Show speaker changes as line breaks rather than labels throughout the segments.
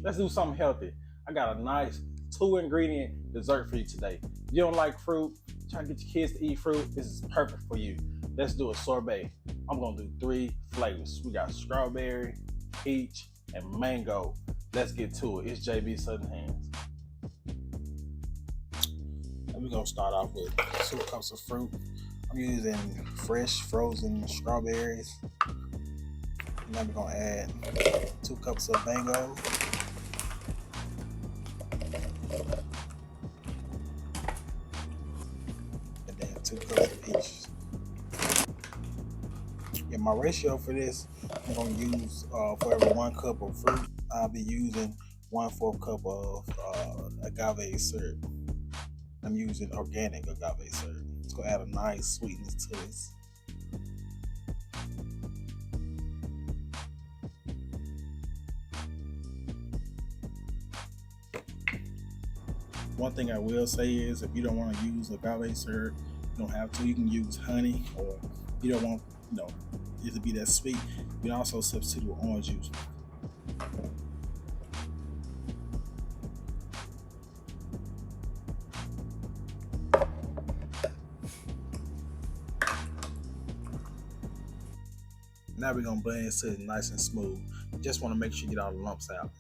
Let's do something healthy. I got a nice 2-ingredient dessert for you today. If you don't like fruit, trying to get your kids to eat fruit, this is perfect for you. Let's do a sorbet. I'm gonna do 3 flavors. We got strawberry, peach, and mango. Let's get to it. It's JB Southern Hands. And we're gonna start off with 2 cups of fruit. I'm using fresh frozen strawberries. Now we're gonna add 2 cups of mango. And then 2 cups of peach. Yeah, my ratio for this, I'm gonna use for every 1 cup of fruit, I'll be using 1/4 cup of agave syrup. I'm using organic agave syrup. It's gonna add a nice sweetness to this. One thing I will say is, if you don't want to use agave syrup, you don't have to. You can use honey, or you don't want, it to be that sweet. You can also substitute with orange juice. Now we're gonna blend it so it's nice and smooth. Just want to make sure you get all the lumps out.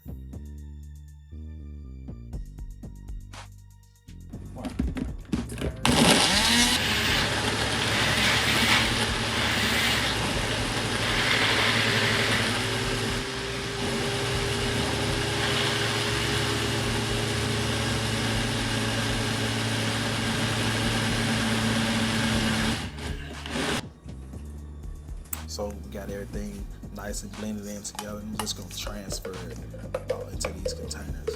So we got everything nice and blended in together. I'm just gonna transfer it into these containers.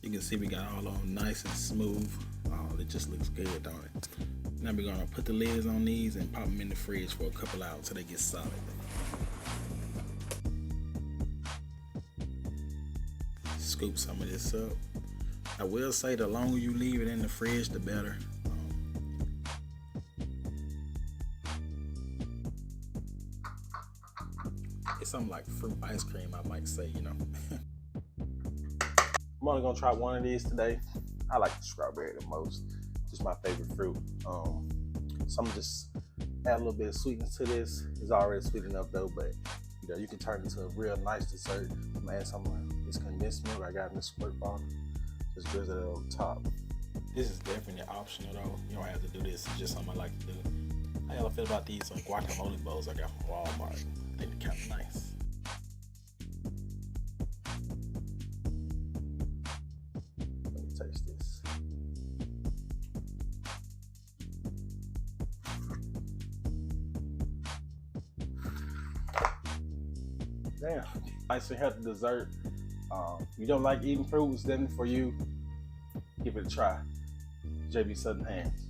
You can see we got all on nice and smooth. Oh, it just looks good, don't it? Now we're gonna put the lids on these and pop them in the fridge for a couple hours until they get solid. Scoop some of this up. I will say the longer you leave it in the fridge, the better. It's something like fruit ice cream, I might say, I'm only gonna try one of these today. I like the strawberry the most. Just my favorite fruit. So I'm gonna just add a little bit of sweetness to this. It's already sweet enough though, but you can turn it into a real nice dessert. I'm gonna add some of this condensed milk I got in this squirt bottle. Just drizzle it on top. This is definitely optional though. You don't have to do this. It's just something I like to do. How y'all feel about these guacamole bowls I got from Walmart? I think they're kind of nice. Let me taste this. Damn, nice and healthy dessert. If you don't like eating fruit, it's definitely for you. Give it a try. JB Southern Hands.